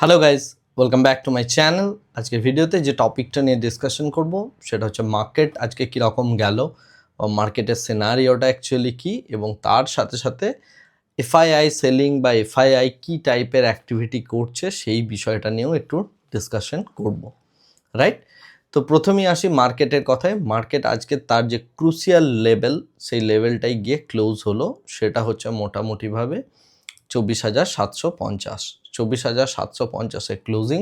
Hello guys, welcome back to my channel. আজকের ভিডিওতে যে টপিকটা নিয়ে ডিসকাশন করব সেটা হচ্ছে মার্কেট আজকে কীরকম গেল, মার্কেটের সিনারিওটা অ্যাকচুয়ালি কী, এবং তার সাথে সাথে এফআইআই সেলিং বা এফআইআই কী টাইপের অ্যাক্টিভিটি করছে সেই বিষয়টা নিয়েও একটু ডিসকাশন করব, রাইট? তো প্রথমেই আসি মার্কেটের কথায়। মার্কেট আজকে তার যে ক্রুশিয়াল লেভেল, সেই লেভেলটাই গিয়ে ক্লোজ হলো। সেটা হচ্ছে মোটামুটিভাবে 24,750, 24,750-এ ক্লোজিং।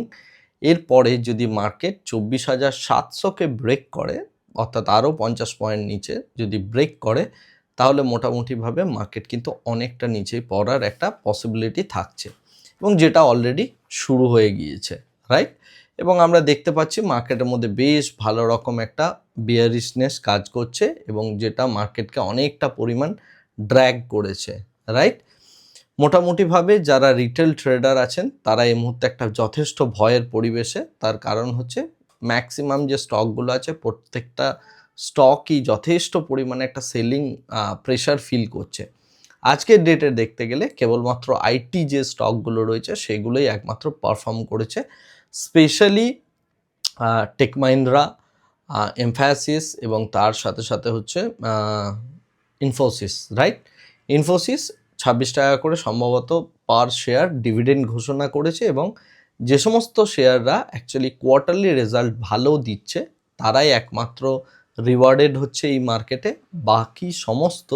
এরপরে যদি মার্কেট 24,700-কে ব্রেক করে, অর্থাৎ আরও 50 পয়েন্ট নিচে যদি ব্রেক করে, তাহলে মোটামুটিভাবে মার্কেট কিন্তু অনেকটা নিচেই পড়ার একটা পসিবিলিটি থাকছে, এবং যেটা অলরেডি শুরু হয়ে গিয়েছে, রাইট? এবং আমরা দেখতে পাচ্ছি মার্কেটের মধ্যে বেশ ভালো রকম একটা বিয়ারিশনেস কাজ করছে, এবং যেটা মার্কেটকে অনেকটা পরিমাণ ড্র্যাগ করেছে, রাইট? মোটামুটিভাবে যারা রিটেল ট্রেডার আছেন তারা এই মুহূর্তে একটা যথেষ্ট ভয়ের পরিবেশে। তার কারণ হচ্ছে ম্যাক্সিমাম যে স্টকগুলো আছে প্রত্যেকটা স্টকই যথেষ্ট পরিমাণে একটা সেলিং প্রেশার ফিল করছে। আজকের ডেটে দেখতে গেলে কেবলমাত্র আইটি যে স্টকগুলো রয়েছে সেগুলোই একমাত্র পারফর্ম করেছে, স্পেশালি টেক মাহিন্দ্রা, এমফ্যাসিস, এবং তার সাথে সাথে হচ্ছে ইনফোসিস, রাইট? ইনফোসিস 26 টাকা করে সম্ভবত পার শেয়ার ডিভিডেন্ড ঘোষণা করেছে, এবং যে সমস্ত শেয়াররা অ্যাকচুয়ালি কোয়ার্টারলি রেজাল্ট ভালো দিচ্ছে তারাই একমাত্র রিওয়ার্ডেড হচ্ছে এই মার্কেটে। বাকি সমস্ত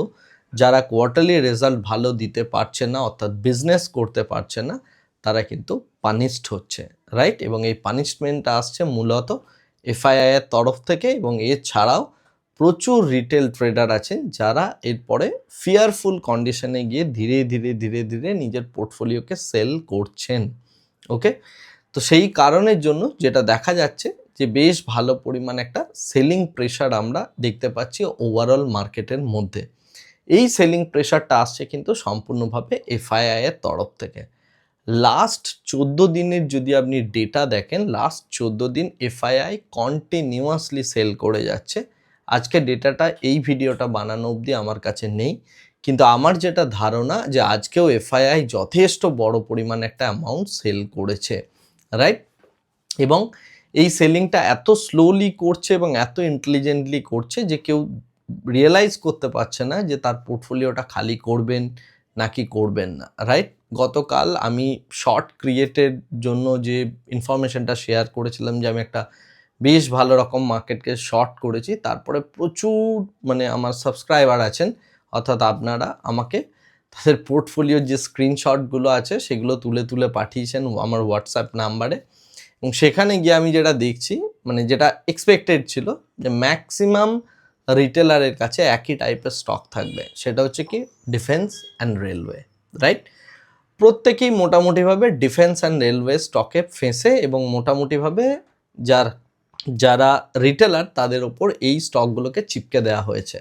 যারা কোয়ার্টারলি রেজাল্ট ভালো দিতে পারছে না, অর্থাৎ বিজনেস করতে পারছে না, তারা কিন্তু পানিশড হচ্ছে, রাইট? এবং এই পানিশমেন্টটা আসছে মূলত এফআইআইয়ের তরফ থেকে, এবং এছাড়াও প্রচুর রিটেল ট্রেডার আছেন যারা এরপরে ফিয়ারফুল কন্ডিশনে গিয়ে ধীরে ধীরে নিজের পোর্টফোলিওকে সেল করছেন। ওকে, তো সেই কারণের জন্য যেটা দেখা যাচ্ছে যে বেশ ভালো পরিমাণ একটা সেলিং প্রেশার আমরা দেখতে পাচ্ছি ওভারঅল মার্কেটের মধ্যে। এই সেলিং প্রেশারটা আসছে কিন্তু সম্পূর্ণভাবে এফআইআইয়ের তরফ থেকে। লাস্ট 14 দিনের যদি আপনি ডেটা দেখেন, লাস্ট 14 দিন এফআইআই কন্টিনিউয়াসলি সেল করে যাচ্ছে। আজকে ডেটাটা এই ভিডিওটা বানানো অবধি আমার কাছে নেই, কিন্তু আমার যেটা ধারণা যে আজকেও এফআইআই যথেষ্ট বড় পরিমাণ একটা অ্যামাউন্ট সেল করেছে, রাইট? এবং এই সেলিংটা এত স্লোলি করছে এবং এত ইন্টেলিজেন্টলি করছে যে কেউ রিয়েলাইজ করতে পারছে না যে তার পোর্টফোলিওটা খালি করবেন নাকি করবেন না, রাইট? গতকাল আমি শর্ট ক্রিয়েটের জন্য যে ইনফরমেশনটা শেয়ার করেছিলাম যে আমি একটা বেশ ভালো রকম মার্কেটকে শর্ট করেছি, তারপরে প্রচুর আমার সাবস্ক্রাইবার আছেন, অর্থাৎ আপনারা আমাকে তাদের পোর্টফোলিওর যে স্ক্রিনশটগুলো আছে সেগুলো তুলে পাঠিয়েছেন আমার হোয়াটসঅ্যাপ নাম্বারে। এবং সেখানে গিয়ে আমি যেটা দেখছি, যেটা এক্সপেক্টেড ছিল যে ম্যাক্সিমাম রিটেলারের কাছে একই টাইপের স্টক থাকবে, সেটা হচ্ছে কি ডিফেন্স অ্যান্ড রেলওয়ে, রাইট? প্রত্যেকেই মোটামুটিভাবে ডিফেন্স অ্যান্ড রেলওয়ে স্টকে ফেঁসে, এবং মোটামুটিভাবে যারা রিটেলার তাদের ওপর এই স্টকগুলোকে চিপকে দেওয়া হয়েছে।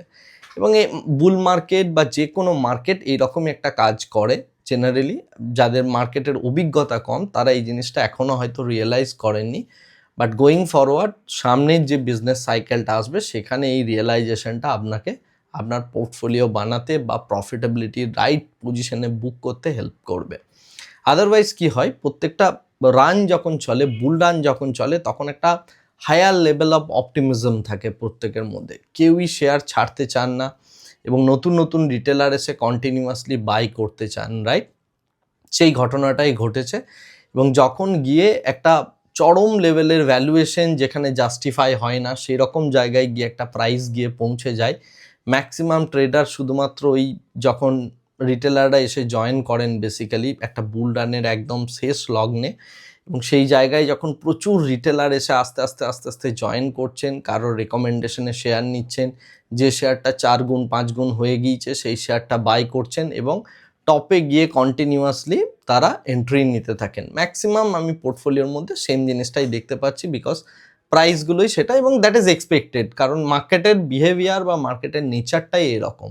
এবং এই বুল মার্কেট বা যে কোনো মার্কেট এইরকমই একটা কাজ করে জেনারেলি। যাদের মার্কেটের অভিজ্ঞতা কম তারা এই জিনিসটা এখনও হয়তো রিয়েলাইজ করেননি, বাট গোয়িং ফরওয়ার্ড সামনের যে বিজনেস সাইকেলটা আসবে সেখানে এই রিয়েলাইজেশনটা আপনাকে আপনার পোর্টফোলিও বানাতে বা প্রফিটেবিলিটির রাইট পজিশনে বুক করতে হেল্প করবে। আদারওয়াইজ কি হয়, প্রত্যেকটা রান যখন চলে, বুল রান যখন চলে, তখন একটা হায়ার লেভেল অফ অপটিমিজম থাকে প্রত্যেকের মধ্যে। কেউই শেয়ার ছাড়তে চান না, এবং নতুন রিটেলার এসে কন্টিনিউয়াসলি বাই করতে চান, রাইট? সেই ঘটনাটাই ঘটেছে। এবং যখন গিয়ে একটা চরম লেভেলের ভ্যালুয়েশন যেখানে জাস্টিফাই হয় না, সেই রকম জায়গায় গিয়ে একটা প্রাইস গিয়ে পৌঁছে যায়, ম্যাক্সিমাম ট্রেডার শুধুমাত্র ওই যখন রিটেলাররা এসে জয়েন করেন বেসিক্যালি একটা বুল রানের একদম শেষ লগ্নে, এবং সেই জায়গায় যখন প্রচুর রিটেলার এসে আস্তে জয়েন করছেন, কারোর রেকমেন্ডেশনে শেয়ার নিচ্ছেন, যে শেয়ারটা 4 গুণ 5 গুণ হয়ে গিয়েছে সেই শেয়ারটা বাই করছেন, এবং টপে গিয়ে কন্টিনিউয়াসলি তারা এন্ট্রি নিতে থাকেন। ম্যাক্সিমাম আমি পোর্টফোলিওর মধ্যে সেম জিনিসটাই দেখতে পাচ্ছি, বিকজ প্রাইসগুলোই সেটা, এবং দ্যাট ইজ এক্সপেক্টেড, কারণ মার্কেটের বিহেভিয়ার বা মার্কেটের নেচারটাই এরকম,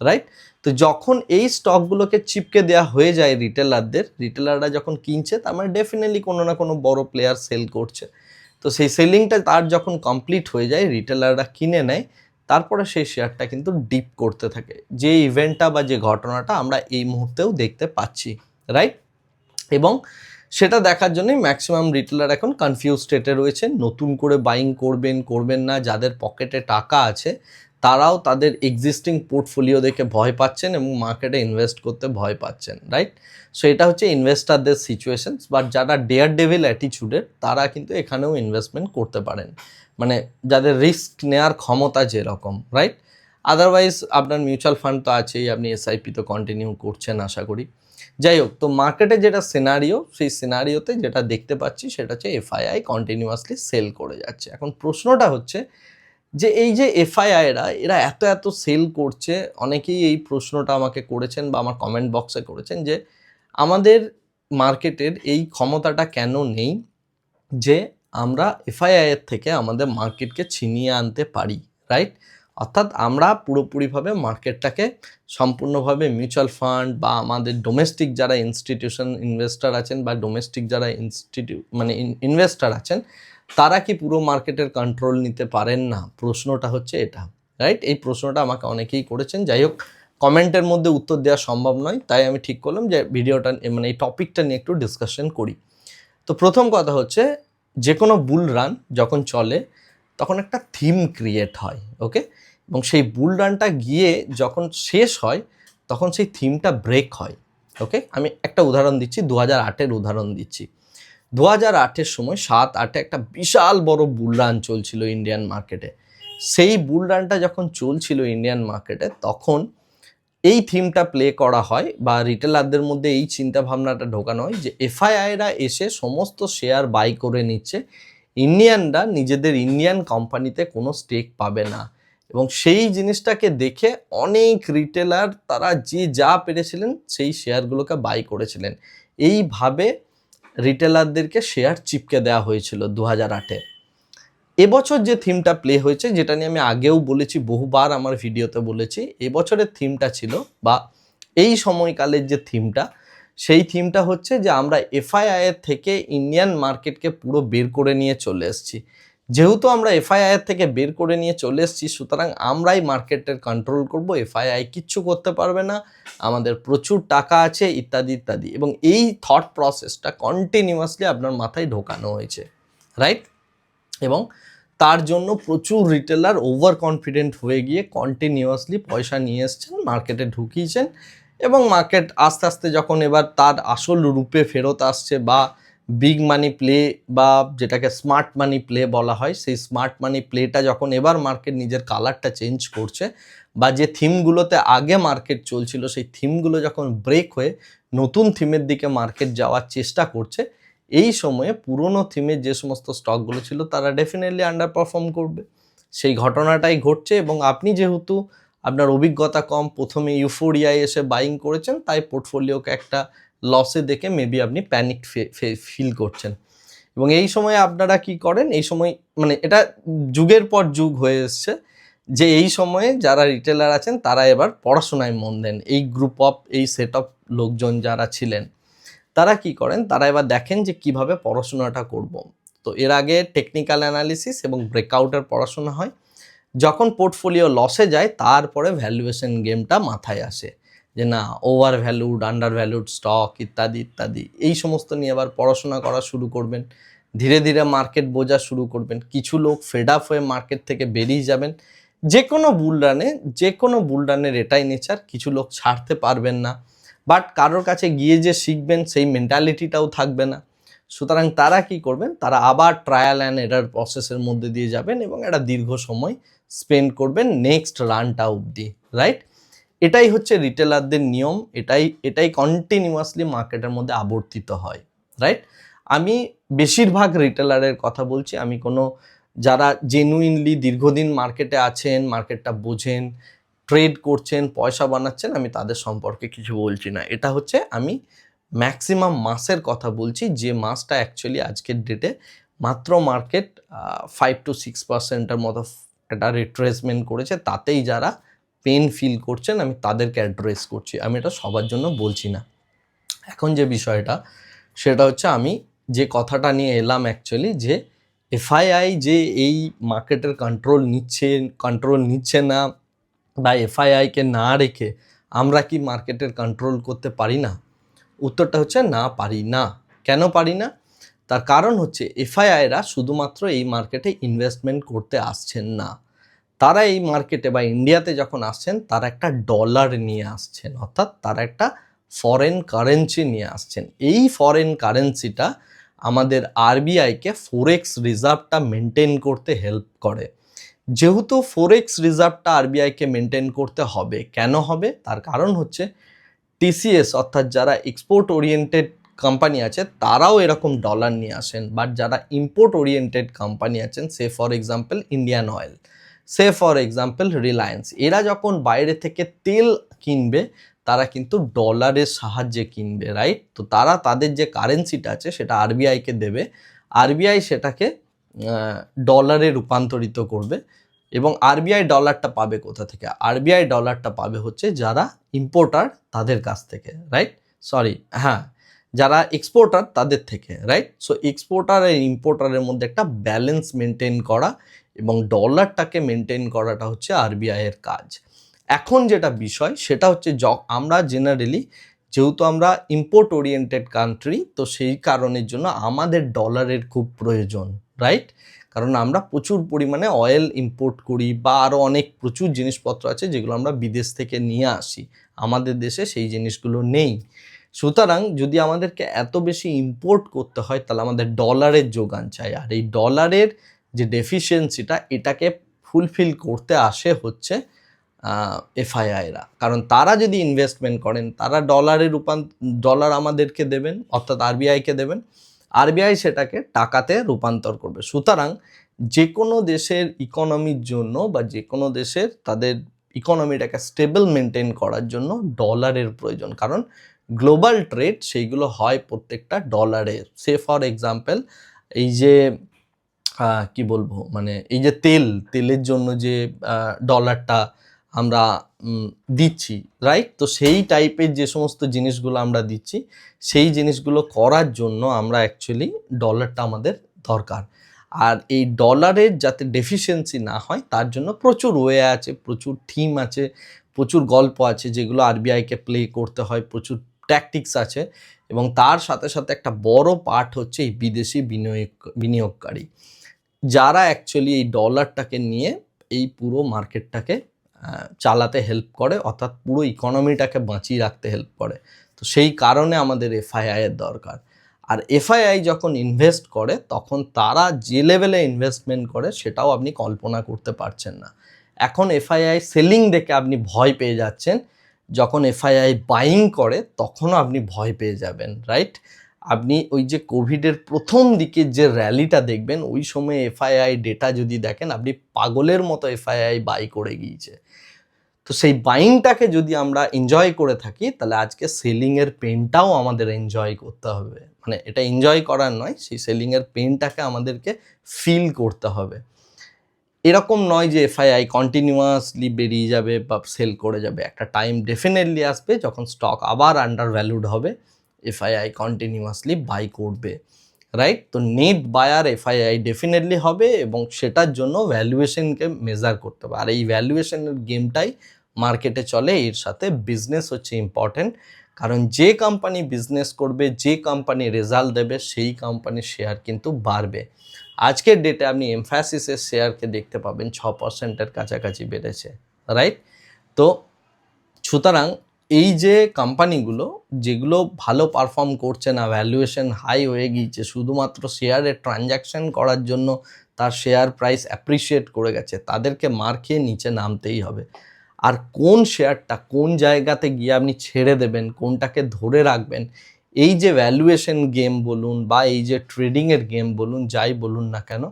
রাইট? তো যখন এই স্টকগুলোকে চিপকে দেওয়া হয়ে যায় রিটেলাররা যখন কিনছে, তার মানে ডেফিনেটলি কোনো না কোনো বড় প্লেয়ার সেল করছে। তো সেই সেলিংটা তার যখন কমপ্লিট হয়ে যায়, রিটেলাররা কিনে নেয়, তারপরে সেই শেয়ারটা কিন্তু ডিপ করতে থাকে, যে ইভেন্টটা বা যে ঘটনাটা আমরা এই মুহূর্তেও দেখতে পাচ্ছি, রাইট? এবং সেটা দেখার জন্যই ম্যাক্সিমাম রিটেলার এখন কনফিউজ স্টেটে রয়েছে, নতুন করে বাইং করবেন না। যাদের পকেটে টাকা আছে তারাও তাদের এক্সিস্টিং পোর্টফোলিও দেখে ভয় পাচ্ছেন এবং মার্কেটে ইনভেস্ট করতে ভয় পাচ্ছেন, রাইট? সো এটা হচ্ছে ইনভেস্টারদের সিচুয়েশন। বাট যারা ডেয়ার ডেভিল অ্যাটিচিউডের তারা কিন্তু এখানেও ইনভেস্টমেন্ট করতে পারেন, মানে যাদের রিস্ক নেওয়ার ক্ষমতা যেরকম, রাইট? আদারওয়াইজ আপনার মিউচুয়াল ফান্ড তো আছেই, আপনি এসআইপি তো কন্টিনিউ করছেন আশা করি। যাই হোক, তো মার্কেটে যেটা সিনারিও, সেই সিনারিওতে যেটা দেখতে পাচ্ছি সেটা হচ্ছে এফআইআই কন্টিনিউয়াসলি সেল করে যাচ্ছে। এখন প্রশ্নটা হচ্ছে যে এই যে এফআইআইরা এরা এত সেল করছে, অনেকেই এই প্রশ্নটা আমাকে করেছেন বা আমার কমেন্ট বক্সে করেছেন যে আমাদের মার্কেটের এই ক্ষমতাটা কেন নেই যে আমরা এফআইআইয়ের থেকে আমাদের মার্কেটকে ছিনিয়ে আনতে পারি, রাইট? অর্থাৎ আমরা পুরোপুরিভাবে মার্কেটটাকে সম্পূর্ণভাবে মিউচুয়াল ফান্ড বা আমাদের ডোমেস্টিক যারা ইনস্টিটিউশন ইনভেস্টার আছেন বা ডোমেস্টিক যারা ইনভেস্টার আছেন তারা কি পুরো মার্কেটের কন্ট্রোল নিতে পারেন না? প্রশ্নটা হচ্ছে এটা, রাইট? এই প্রশ্নটা আমাকে অনেকেই করেছেন। যাই হোক, কমেন্টের মধ্যে উত্তর দেওয়া সম্ভব নয়, তাই আমি ঠিক করলাম যে ভিডিওটা মানে এই টপিকটা নিয়ে একটু ডিসকাশন করি। তো প্রথম কথা হচ্ছে, যে কোনো বুল রান যখন চলে তখন একটা থিম ক্রিয়েট হয়, ওকে? এবং সেই বুল রানটা গিয়ে যখন শেষ হয় তখন সেই থিমটা ব্রেক হয়, ওকে? আমি একটা উদাহরণ দিচ্ছি, 2008-এর উদাহরণ দিচ্ছি। 2008-এর সময় 7-8-এ একটা বিশাল বড় বুল রান চলছিল ইন্ডিয়ান মার্কেটে। সেই বুল রানটা যখন চলছিল ইন্ডিয়ান মার্কেটে তখন এই থিমটা প্লে করা হয় বা রিটেলারদের মধ্যে এই চিন্তা ভাবনাটা ঢোকানো হয় যে এফআইআইরা এসে সমস্ত শেয়ার বাই করে নিচ্ছে, ইন্ডিয়ানরা নিজেদের ইন্ডিয়ান কোম্পানিতে কোনো স্টেক পাবে না। এবং সেই জিনিসটাকে দেখে অনেক রিটেলার তারা যে যা পেরেছিলেন সেই শেয়ারগুলোকে বাই করেছিলেন। এইভাবে রিটেলারদেরকে শেয়ার চিপকে দেওয়া হয়েছিল 2008-এ। এবছর যে থিমটা প্লে হয়েছে, যেটা নিয়ে আমি আগেও বলেছি, বহুবার আমার ভিডিওতে বলেছি, এবছরের থিমটা ছিল বা এই সময়কালের যে থিমটা, সেই থিমটা হচ্ছে যে আমরা এফআইআইয়ের থেকে ইন্ডিয়ান মার্কেটকে পুরো বের করে নিয়ে চলে এসেছি। যেহেতু আমরা এফআইআইয়ের থেকে বের করে নিয়ে চলে এসেছি, সুতরাং আমরাই মার্কেটের কন্ট্রোল করব, এফআইআই কিচ্ছু করতে পারবে না, আমাদের প্রচুর টাকা আছে, ইত্যাদি ইত্যাদি। এবং এই থট প্রসেসটা কন্টিনিউয়াসলি আপনার মাথায় ঢোকানো হয়েছে, রাইট? এবং তার জন্য প্রচুর রিটেলার ওভার কনফিডেন্ট হয়ে গিয়ে কন্টিনিউয়াসলি পয়সা নিয়ে এসছেন, মার্কেটে ঢুকিয়েছেন। এবং মার্কেট আস্তে আস্তে যখন এবার তার আসল রূপে ফেরত আসছে বা বিগ মানি প্লে বা যেটাকে স্মার্ট মানি প্লে বলা হয়, সেই স্মার্ট মানি প্লেটা যখন এবার মার্কেট নিজের কালারটা চেঞ্জ করছে বা যে থিমগুলোতে আগে মার্কেট চলছিল সেই থিমগুলো যখন ব্রেক হয়ে নতুন থিমের দিকে মার্কেট যাওয়ার চেষ্টা করছে, এই সময়ে পুরনো থিমের যে সমস্ত স্টকগুলো ছিল তারা ডেফিনেটলি আন্ডার পারফর্ম করবে। সেই ঘটনাটাই ঘটছে। এবং আপনি যেহেতু আপনার অভিজ্ঞতা কম, প্রথমে ইউফোরিয়ায় এসে বাইং করেছেন, তাই পোর্টফোলিওকে একটা লসে দেখে মেবি আপনি প্যানিক ফিল করছেন। এবং এই সময় আপনারা কি করেন, এই সময় মানে এটা যুগের পর যুগ হয়ে এসছে যে এই সময়ে যারা রিটেলার আছেন তারা এবার পড়াশোনায় মন দেন। এই গ্রুপ অফ এই সেট অফ লোকজন যারা ছিলেন তারা কি করেন, তারা এবার দেখেন যে কিভাবে পড়াশোনাটা করব। তো এর আগে টেকনিক্যাল অ্যানালিসিস এবং ব্রেকআউটের পড়াশোনা হয়। যখন পোর্টফোলিও লসে যায় তারপরে ভ্যালুয়েশন গেমটা মাথায় আসে যে না, over valued, under valued stock ইত্যাদি ইত্যাদি, এই সমস্ত নিয়ে আবার পড়াশোনা করা শুরু করবেন। ধীরে ধীরে মার্কেট বোঝা শুরু করবেন। কিছু লোক ফেড আপ হয়ে মার্কেট থেকে বেরিয়ে যাবেন। যে কোনো বুল রানের এটাই নেচার, কিছু লোক ছাড়তে পারবেন না, বাট কারোর কাছে গিয়ে যে শিখবেন সেই মেন্টালিটিটাও থাকবে না। সুতরাং তারা কি করবেন, তারা আবার ট্রায়াল অ্যান্ড এরার প্রসেসের মধ্যে দিয়ে যাবেন এবং একটা দীর্ঘ সময় স্পেন্ড করবেন নেক্সট রানটা অবধি, রাইট? এটাই হচ্ছে রিটেলারদের নিয়ম, এটাই কন্টিনিউয়াসলি মার্কেটের মধ্যে আবর্তিত হয়, রাইট? আমি বেশিরভাগ রিটেলারের কথা বলছি, আমি কোনো যারা জেনুইনলি দীর্ঘদিন মার্কেটে আছেন, মার্কেটটা বোঝেন, ট্রেড করছেন, পয়সা বানাচ্ছেন, আমি তাদের সম্পর্কে কিছু বলছি না। এটা হচ্ছে আমি ম্যাক্সিমাম মাসের কথা বলছি, যে মাসটা অ্যাকচুয়ালি আজকের ডেটে মাত্র মার্কেট 5-6%-এর মতো একটা রিট্রেসমেন্ট করেছে, তাতেই যারা পেন ফিল করছেন আমি তাদেরকে অ্যাড্রেস করছি, আমি এটা সবার জন্য বলছি না। এখন যে বিষয়টা সেটা হচ্ছে, আমি যে কথাটা নিয়ে এলাম অ্যাকচুয়ালি, যে এফআইআই যে এই মার্কেটের কন্ট্রোল নিচ্ছে না বা এফআইআইকে না রেখে আমরা কি মার্কেটের কন্ট্রোল করতে পারি না? উত্তরটা হচ্ছে না, পারি না। কেন পারি না? তার কারণ হচ্ছে এফআইআইরা শুধুমাত্র এই মার্কেটে ইনভেস্টমেন্ট করতে আসছেন না, তারা এই মার্কেটে বা ইন্ডিয়াতে যখন আসছেন তারা একটা ডলার নিয়ে আসছেন, অর্থাৎ তারা একটা ফরেন কারেন্সি নিয়ে আসছেন। এই ফরেন কারেন্সিটা আমাদের আরবিআইকে ফরেক্স রিজার্ভটা মেনটেন করতে হেল্প করে। যেহেতু ফরেক্স রিজার্ভটা আরবিআইকে মেনটেন করতে হবে, কেন হবে? তার কারণ হচ্ছে টিসিএস অর্থাৎ যারা এক্সপোর্ট ওরিয়েন্টেড কোম্পানি আছে তারাও এরকম ডলার নিয়ে আসেন, বাট যারা ইম্পোর্ট ওরিয়েন্টেড কোম্পানি আছেন, say for example Indian Oil, say for example Reliance, এরা যখন বাইরে থেকে তেল কিনবে তারা কিন্তু ডলারের সাহায্যে কিনবে, রাইট? তো তারা তাদের যে কারেন্সিটা আছে সেটা আরবিআইকে দেবে, আরবিআই সেটাকে ডলারে রূপান্তরিত করবে। এবং আরবিআই ডলারটা পাবে কোথা থেকে? আরবিআই ডলারটা পাবে হচ্ছে যারা ইম্পোর্টার তাদের কাছ থেকে, রাইট? সরি, হ্যাঁ, যারা এক্সপোর্টার তাদের থেকে, রাইট? সো এক্সপোর্টার আর ইম্পোর্টারের মধ্যে একটা ব্যালেন্স মেনটেন করা এবং ডলারটাকে মেনটেন করাটা হচ্ছে আরবিআই এর কাজ। এখন যেটা বিষয় সেটা হচ্ছে আমরা জেনারেলি, যেহেতু আমরা ইম্পোর্ট ওরিয়েন্টেড কান্ট্রি, তো সেই কারণের জন্য আমাদের ডলারের খুব প্রয়োজন, রাইট? কারণ আমরা প্রচুর পরিমাণে অয়েল ইম্পোর্ট করি বা আরও অনেক প্রচুর জিনিসপত্র আছে যেগুলো আমরা বিদেশ থেকে নিয়ে আসি, আমাদের দেশে সেই জিনিসগুলো নেই। সুতরাং যদি আমাদেরকে এত বেশি ইম্পোর্ট করতে হয় তাহলে আমাদের ডলারের যোগান চাই, আর এই ডলারের যে ডেফিসিয়েন্সিটা এটাকে ফুলফিল করতে আসে হচ্ছে এফআইআইরা। কারণ তারা যদি ইনভেস্টমেন্ট করেন তারা ডলার আমাদেরকে দেবেন, অর্থাৎ আরবিআইকে দেবেন, আরবিআই সেটাকে টাকাতে রূপান্তর করবে। সুতরাং যে কোনো দেশের ইকোনমির জন্য বা যে কোনো দেশের তাদের ইকোনমিটাকে স্টেবল মেনটেন করার জন্য ডলারের প্রয়োজন, কারণ গ্লোবাল ট্রেড সেইগুলো হয় প্রত্যেকটা ডলারে। সে ফর এক্সাম্পল এই যে কি বলবো, মানে এই যে তেলের জন্য যে ডলারটা আমরা দিচ্ছি, রাইট? তো সেই টাইপের যে সমস্ত জিনিসগুলো আমরা দিচ্ছি সেই জিনিসগুলো করার জন্য আমরা অ্যাকচুয়ালি ডলারটা আমাদের দরকার। আর এই ডলারের যাতে ডেফিসিয়েন্সি না হয় তার জন্য প্রচুর ওয়ে আছে, প্রচুর থিম আছে, প্রচুর গল্প আছে যেগুলো আরবিআইকে প্লে করতে হয়, প্রচুর ট্যাকটিক্স আছে। এবং তার সাথে সাথে একটা বড় পার্ট হচ্ছে এই বিদেশি বিনিয়োগকারী, যারা অ্যাকচুয়ালি এই ডলারটাকে নিয়ে এই পুরো মার্কেটটাকে চালাতে হেল্প করে, অর্থাৎ পুরো ইকোনমিটাকে বাঁচিয়ে রাখতে হেল্প করে। তো সেই কারণে আমাদের এফআইআই এর দরকার। আর এফআইআই যখন ইনভেস্ট করে তখন তারা যে লেভেলে ইনভেস্টমেন্ট করে সেটাও আপনি কল্পনা করতে পারছেন না। এখন এফআইআই সেলিং দেখে আপনি ভয় পেয়ে যাচ্ছেন, যখন এফআইআই বাইং করে তখনও আপনি ভয় পেয়ে যাবেন, রাইট? আপনি ওই যে কোভিডের প্রথম দিকে যে র্যালিটা দেখবেন, ওই সময় এফআইআই ডেটা যদি দেখেন আপনি পাগলের মতো এফআইআই বাই করে গিয়েছে। তো সেই বাইংটাকে যদি আমরা এনজয় করে থাকি তাহলে আজকে সেলিংয়ের পেনটাও আমাদের এনজয় করতে হবে, মানে এটা এনজয় করার নয়, সেই সেলিংয়ের পেনটাকে আমাদেরকে ফিল করতে হবে। এরকম নয় যে এফআইআই কন্টিনিউয়াসলি বেরিয়ে যাবে বা সেল করে যাবে, একটা টাইম ডেফিনেটলি আসবে যখন স্টক আবার আন্ডার ভ্যালুড হবে, এফআইআই কন্টিনিউয়াসলি বাই করবে, রাইট? তো নেট বায়ার এফআইআই ডেফিনেটলি হবে এবং সেটার জন্য ভ্যালুয়েশনকে মেজার করতে হবে। আর এই ভ্যালুয়েশনের গেমটাই মার্কেটে চলে, এর সাথে বিজনেস হচ্ছে ইম্পর্টেন্ট। কারণ যে কোম্পানি বিজনেস করবে, যে কোম্পানি রেজাল্ট দেবে, সেই কোম্পানির শেয়ার কিন্তু বাড়বে। আজকের ডেটে আপনি এমফ্যাসিসের শেয়ারকে দেখতে পাবেন 6%-এর কাছাকাছি বেড়েছে, রাইট? তো সুতরাং এই যে কোম্পানিগুলো যেগুলো ভালো পারফর্ম করছে না, ভ্যালুয়েশন হাই হয়ে গিয়েছে, শুধুমাত্র শেয়ারের ট্রানজ্যাকশন করার জন্য তার শেয়ার প্রাইস অ্যাপ্রিসিয়েট করে গেছে, তাদেরকে মার খেয়ে নিচে নামতেই হবে। আর কোন শেয়ারটা কোন জায়গাতে গিয়ে আপনি ছেড়ে দেবেন, কোনটাকে ধরে রাখবেন, এই যে ভ্যালুয়েশন গেম বলুন বা এই যে ট্রেডিংয়ের গেম বলুন, যাই বলুন না কেন,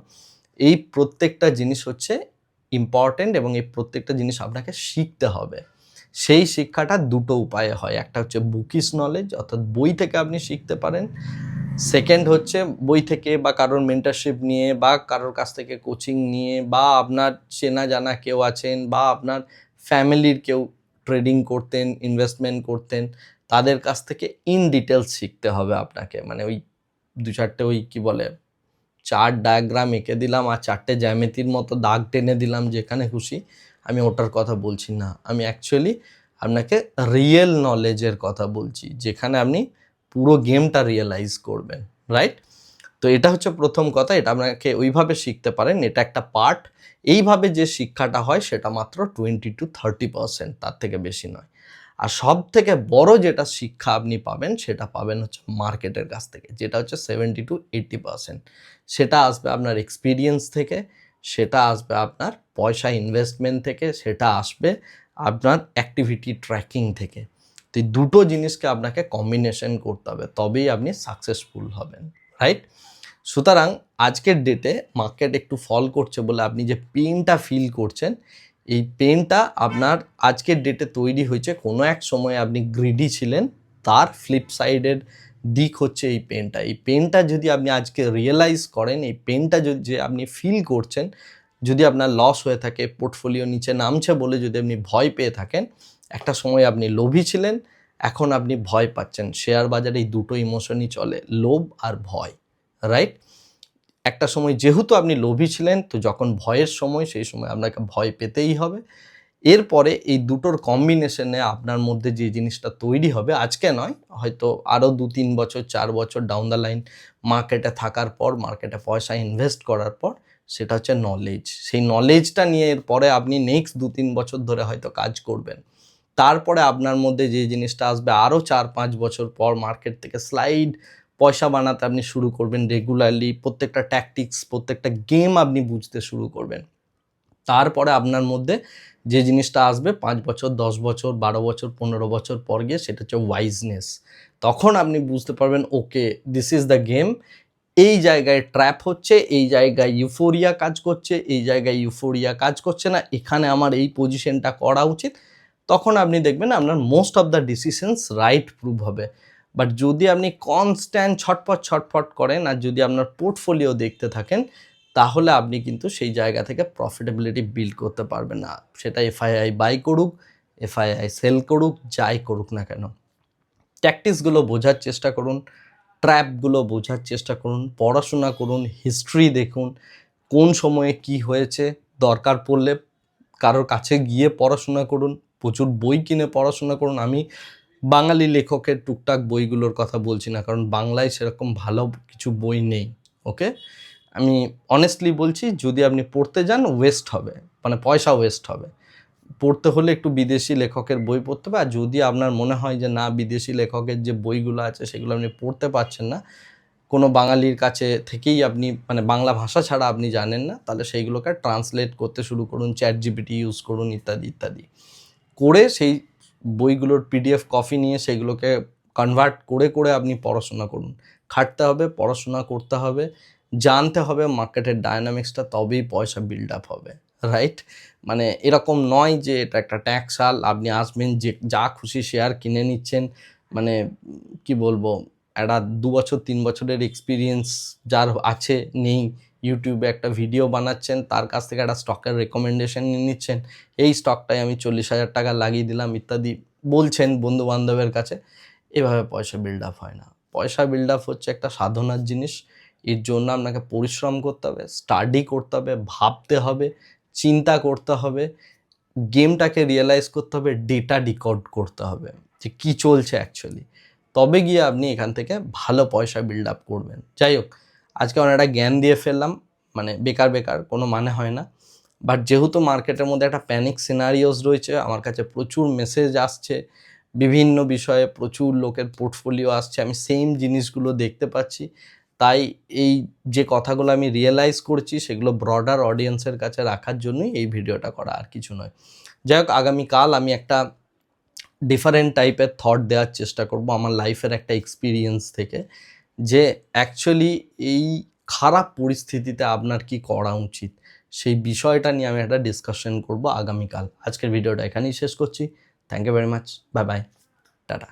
এই প্রত্যেকটা জিনিস হচ্ছে ইম্পর্টেন্ট এবং এই প্রত্যেকটা জিনিস আপনাকে শিখতে হবে। সেই শিক্ষাটা দুটো উপায়ে হয়, একটা হচ্ছে বুকিশ নলেজ, অর্থাৎ বই থেকে আপনি শিখতে পারেন। সেকেন্ড হচ্ছে বই থেকে বা কারোর মেন্টরশিপ নিয়ে বা কারোর কাছ থেকে কোচিং নিয়ে বা আপনার চেনা জানা কেউ আছেন বা আপনার ফ্যামিলির কেউ ট্রেডিং করতেন, ইনভেস্টমেন্ট করতেন, তাদের কাছ থেকে ইন ডিটেলস শিখতে হবে আপনাকে। মানে ওই 2-4টে ওই কী বলে চার্ট ডায়াগ্রাম এঁকে দিলাম আর 4টে জ্যামিতির মতো দাগ টেনে দিলাম যেখানে খুশি, আমি ওটার কথা বলছি না। আমি অ্যাকচুয়ালি আপনাকে রিয়েল নলেজের কথা বলছি, যেখানে আপনি পুরো গেমটা রিয়েলাইজ করবেন, রাইট? তো এটা হচ্ছে প্রথম কথা, এটা আপনাকে ওইভাবে শিখতে পারেন, এটা একটা পার্ট। এইভাবে যে শিক্ষাটা হয় সেটা মাত্র 20-30%, তার থেকে বেশি নয়। আর সব থেকে বড় যেটা শিক্ষা আপনি পাবেন সেটা পাবেন হচ্ছে মার্কেটের কাছ থেকে, যেটা হচ্ছে 70-80%। সেটা আসবে আপনার এক্সপিরিয়েন্স থেকে, সেটা আসবে আপনার পয়সা ইনভেস্টমেন্ট থেকে, সেটা আসবে আপনার অ্যাক্টিভিটি ট্র্যাকিং থেকে। তো এই দুটো জিনিসকে আপনাকে কম্বিনেশন করতে হবে, তবেই আপনি সাকসেসফুল হবেন, রাইট? সুতরাং আজকের ডেটে মার্কেট একটু ফল করছে বলে আপনি যে পেনটা ফিল করছেন, এই পেনটা আপনার আজকের ডেটে তৈরি হয়েছে কোনো এক সময় আপনি গ্রিডি ছিলেন, তার ফ্লিপ সাইডের দিক হচ্ছে এই পেনটা। এই পেনটা যদি আপনি আজকে রিয়েলাইজ করেন, এই পেনটা যদি যে আপনি ফিল করছেন, যদি আপনার লস হয়ে থাকে, পোর্টফোলিও নিচে নামছে বলে যদি আপনি ভয় পেয়ে থাকেন, একটা সময় আপনি লোভী ছিলেন, এখন আপনি ভয় পাচ্ছেন। শেয়ার বাজারে এই দুটো ইমোশনই চলে, লোভ আর ভয়, রাইট? একটা সময় যেহেতু আপনি লোভী ছিলেন, তো যখন ভয়ের সময়, সেই সময় আপনাকে ভয় পেতেই হবে। এরপরে এই দুটোর কম্বিনেশনে আপনার মধ্যে যে জিনিসটা তৈরি হবে, আজকে নয়, হয়তো আরও 2-3 বছর 4 বছর ডাউন দ্য লাইন মার্কেটে থাকার পর, মার্কেটে পয়সা ইনভেস্ট করার পর, সেটা হচ্ছে নলেজ। সেই নলেজটা নিয়ে এরপরে আপনি নেক্সট 2-3 বছর ধরে হয়তো কাজ করবেন। তারপরে আপনার মধ্যে যে জিনিসটা আসবে, আরও 4-5 বছর পর মার্কেট থেকে স্লাইড পয়সা বানাতে আপনি শুরু করবেন রেগুলারলি, প্রত্যেকটা ট্যাকটিক্স, প্রত্যেকটা গেম আপনি বুঝতে শুরু করবেন। তারপরে আপনার মধ্যে যে জিনিসটা আসবে 5 বছর, 10 বছর, 12 বছর, 15 বছর পর গিয়ে, সেটা হচ্ছে ওয়াইজনেস। তখন আপনি বুঝতে পারবেন, ওকে, দিস ইজ দ্য গেম। এই জায়গায় ট্র্যাপ হচ্ছে, এই জায়গায় ইউফোরিয়া কাজ করছে, এই জায়গায় ইউফোরিয়া কাজ করছে না, এখানে আমার এই পজিশনটা করা উচিত। তখন আপনি দেখবেন আপনার most of the decisions right prove হবে। বাট যদি আপনি কনস্ট্যান্ট ছটফট করেন, আর যদি আপনার পোর্টফোলিও দেখতে থাকেন, তাহলে আপনি কিন্তু সেই জায়গা থেকে প্রফিটেবিলিটি বিল্ড করতে পারবেন না। সেটা এফআইআই বাই করুক, এফআইআই সেল করুক, যাই করুক না কেন। ট্যাকটিক্সগুলো বোঝার চেষ্টা করুন, ট্র্যাপগুলো বোঝার চেষ্টা করুন, পড়াশোনা করুন, হিস্ট্রি দেখুন, কোন সময়ে কি হয়েছে। দরকার পড়লে কারোর কাছে গিয়ে পড়াশোনা করুন, প্রচুর বই কিনে পড়াশোনা করুন। আমি বাঙালি লেখকের টুকটাক বইগুলোর কথা বলছি না, কারণ বাংলায় সেরকম ভালো কিছু বই নেই, ওকে? আমি অনেস্টলি বলছি, যদি আপনি পড়তে যান ওয়েস্ট হবে, মানে পয়সা ওয়েস্ট হবে। পড়তে হলে একটু বিদেশি লেখকের বই পড়তে হবে। আর যদি আপনার মনে হয় যে না, বিদেশি লেখকের যে বইগুলো আছে সেগুলো আপনি পড়তে পারছেন না, কোনো বাঙালির কাছে থেকেই আপনি, মানে বাংলা ভাষা ছাড়া আপনি জানেন না, তাহলে সেইগুলোকে ট্রান্সলেট করতে শুরু করুন, চ্যাট জিপিটি ইউজ করুন, ইত্যাদি ইত্যাদি করে সেই বইগুলোর পিডিএফ কপি নিয়ে সেগুলোকে কনভার্ট করে আপনি পড়াশোনা করুন। খাটতে হবে, পড়াশোনা করতে হবে, জানতে হবে মার্কেটের ডায়নামিক্সটা, তবেই পয়সা বিল্ড আপ হবে, রাইট? মানে এরকম নয় যে এটা একটা ট্যাক্স সাল, আপনি আসবেন যে যা খুশি শেয়ার কিনে নিচ্ছেন। মানে কি বলবো, একটা 2 বছর 3 বছরের এক্সপিরিয়েন্স যার আছে, নেই, ইউটিউবে একটা ভিডিও বানাচ্ছেন, তার কাছ থেকে একটা স্টকের রেকমেন্ডেশন নিয়ে নিচ্ছেন, এই স্টকটায় আমি 40,000 টাকা লাগিয়ে দিলাম ইত্যাদি বলছেন বন্ধু বান্ধবের কাছে। এভাবে পয়সা বিল্ড আপ হয় না। পয়সা বিল্ড আপ হচ্ছে একটা সাধনার জিনিস। এর জন্য আপনাকে পরিশ্রম করতে হবে, স্টাডি করতে হবে, ভাবতে হবে, চিন্তা করতে হবে, গেমটাকে রিয়েলাইজ করতে হবে, ডেটা ডিকোড করতে হবে যে কী চলছে অ্যাকচুয়ালি। তবে গিয়ে আপনি এখান থেকে ভালো পয়সা বিল্ড আপ করবেন। যাই হোক, আজকে অনেকটা জ্ঞান দিয়ে ফেললাম, মানে বেকার কোনো মানে হয় না। বাট যেহেতু মার্কেটের মধ্যে একটা প্যানিক সিনারিওস রয়েছে, আমার কাছে প্রচুর মেসেজ আসছে বিভিন্ন বিষয়ে, প্রচুর লোকের পোর্টফোলিও আসছে, আমি সেম জিনিসগুলো দেখতে পাচ্ছি। তাই এই যে কথাগুলো আমি রিয়েলাইজ করছি, সেগুলো ব্রডার অডিয়েন্সের কাছে রাখার জন্যই এই ভিডিওটা করা, আর কিছু নয়। যাই হোক, আগামীকাল আমি একটা ডিফারেন্ট টাইপের থট দেওয়ার চেষ্টা করব আমার লাইফের একটা এক্সপিরিয়েন্স থেকে, যে অ্যাকচুয়ালি এই খারাপ পরিস্থিতিতে আপনার কি করা উচিত, সেই বিষয়টা নিয়ে আমি একটা ডিসকাশন করব আগামীকাল। আজকের ভিডিওটা এখানেই শেষ করছি। Thank you very much, bye bye, tata.